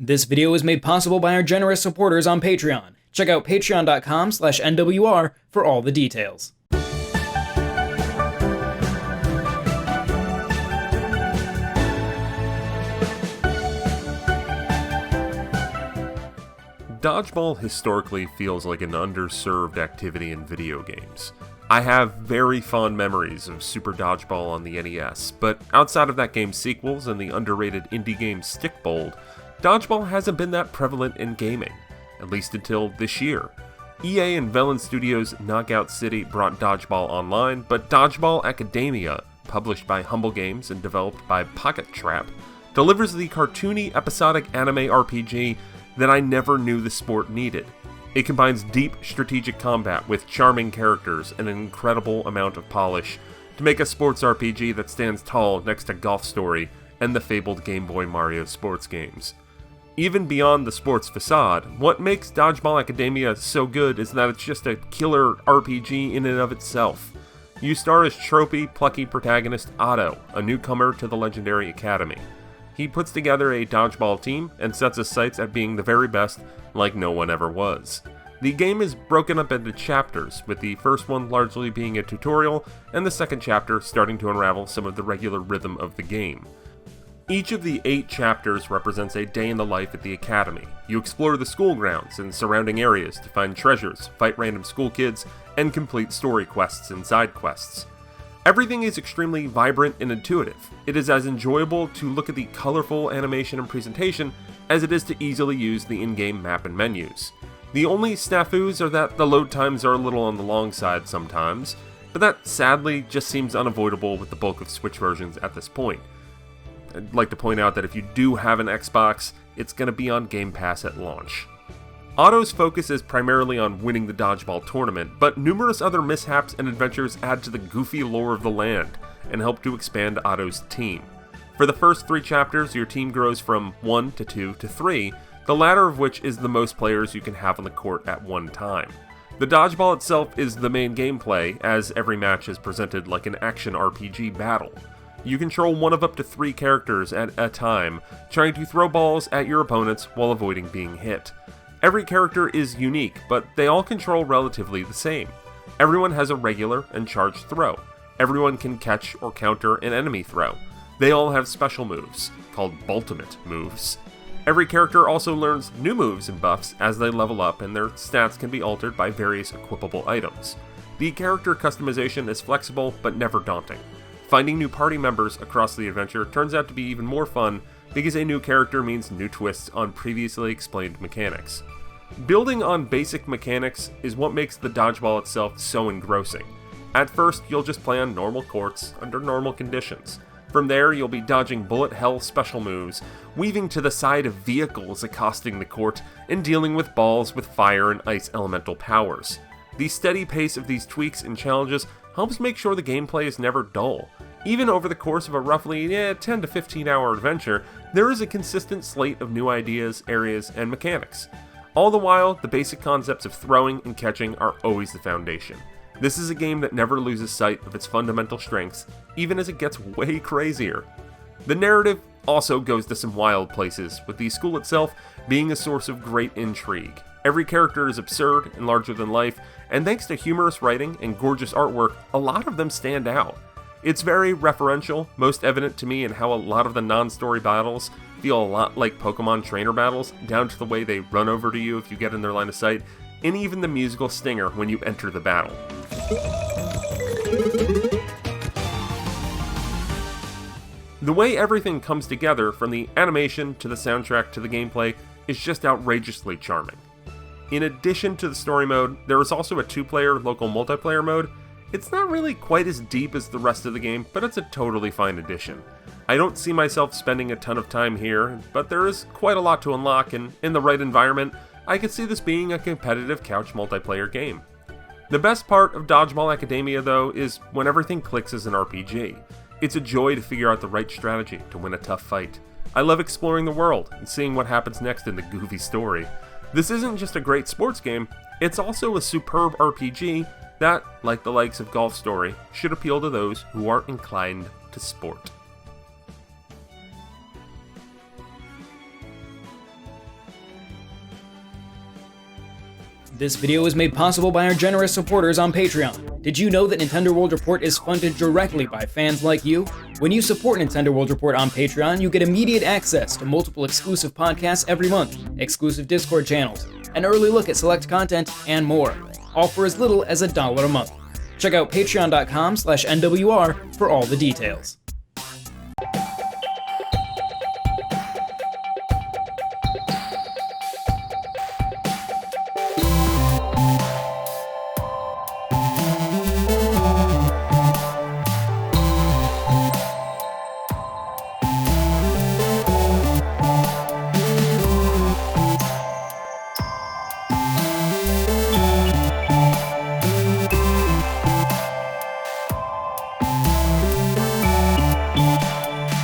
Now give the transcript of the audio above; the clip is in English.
This video was made possible by our generous supporters on Patreon. Check out patreon.com/NWR for all the details. Dodgeball historically feels like an underserved activity in video games. I have very fond memories of Super Dodgeball on the NES, but outside of that game's sequels and the underrated indie game Stickbold, Dodgeball hasn't been that prevalent in gaming, at least until this year. EA and Velan Studios' Knockout City brought Dodgeball online, but Dodgeball Academia, published by Humble Games and developed by Pocket Trap, delivers the cartoony episodic anime RPG that I never knew the sport needed. It combines deep strategic combat with charming characters and an incredible amount of polish to make a sports RPG that stands tall next to Golf Story and the fabled Game Boy Mario sports games. Even beyond the sports facade, what makes Dodgeball Academia so good is that it's just a killer RPG in and of itself. You star as tropey, plucky protagonist Otto, a newcomer to the legendary academy. He puts together a dodgeball team and sets his sights at being the very best, like no one ever was. The game is broken up into chapters, with the first one largely being a tutorial, and the second chapter starting to unravel some of the regular rhythm of the game. Each of the 8 chapters represents a day in the life at the academy. You explore the school grounds and surrounding areas to find treasures, fight random school kids, and complete story quests and side quests. Everything is extremely vibrant and intuitive. It is as enjoyable to look at the colorful animation and presentation as it is to easily use the in-game map and menus. The only snafus are that the load times are a little on the long side sometimes, but that sadly just seems unavoidable with the bulk of Switch versions at this point. I'd like to point out that if you do have an Xbox, it's going to be on Game Pass at launch. Otto's focus is primarily on winning the dodgeball tournament, but numerous other mishaps and adventures add to the goofy lore of the land and help to expand Otto's team. For the first 3 chapters, your team grows from 1 to 2 to 3, the latter of which is the most players you can have on the court at one time. The dodgeball itself is the main gameplay, as every match is presented like an action RPG battle. You control one of up to 3 characters at a time, trying to throw balls at your opponents while avoiding being hit. Every character is unique, but they all control relatively the same. Everyone has a regular and charged throw. Everyone can catch or counter an enemy throw. They all have special moves, called ultimate moves. Every character also learns new moves and buffs as they level up, and their stats can be altered by various equipable items. The character customization is flexible but never daunting. Finding new party members across the adventure turns out to be even more fun because a new character means new twists on previously explained mechanics. Building on basic mechanics is what makes the dodgeball itself so engrossing. At first, you'll just play on normal courts under normal conditions. From there, you'll be dodging bullet hell special moves, weaving to the side of vehicles accosting the court, and dealing with balls with fire and ice elemental powers. The steady pace of these tweaks and challenges helps make sure the gameplay is never dull. Even over the course of a roughly 10 to 15 hour adventure, there is a consistent slate of new ideas, areas, and mechanics. All the while, the basic concepts of throwing and catching are always the foundation. This is a game that never loses sight of its fundamental strengths, even as it gets way crazier. The narrative also goes to some wild places, with the school itself being a source of great intrigue. Every character is absurd and larger than life, and thanks to humorous writing and gorgeous artwork, a lot of them stand out. It's very referential, most evident to me in how a lot of the non-story battles feel a lot like Pokemon trainer battles, down to the way they run over to you if you get in their line of sight, and even the musical stinger when you enter the battle. The way everything comes together, from the animation to the soundtrack to the gameplay, is just outrageously charming. In addition to the story mode, there is also a 2-player local multiplayer mode. It's not really quite as deep as the rest of the game, but it's a totally fine addition. I don't see myself spending a ton of time here, but there is quite a lot to unlock, and in the right environment, I could see this being a competitive couch multiplayer game. The best part of Dodgeball Academia, though, is when everything clicks as an RPG. It's a joy to figure out the right strategy to win a tough fight. I love exploring the world and seeing what happens next in the goofy story. This isn't just a great sports game, it's also a superb RPG that, like the likes of Golf Story, should appeal to those who are inclined to sport. This video is made possible by our generous supporters on Patreon. Did you know that Nintendo World Report is funded directly by fans like you? When you support Nintendo World Report on Patreon, you get immediate access to multiple exclusive podcasts every month, exclusive Discord channels, an early look at select content, and more, all for as little as $1 a month. Check out patreon.com/NWR for all the details.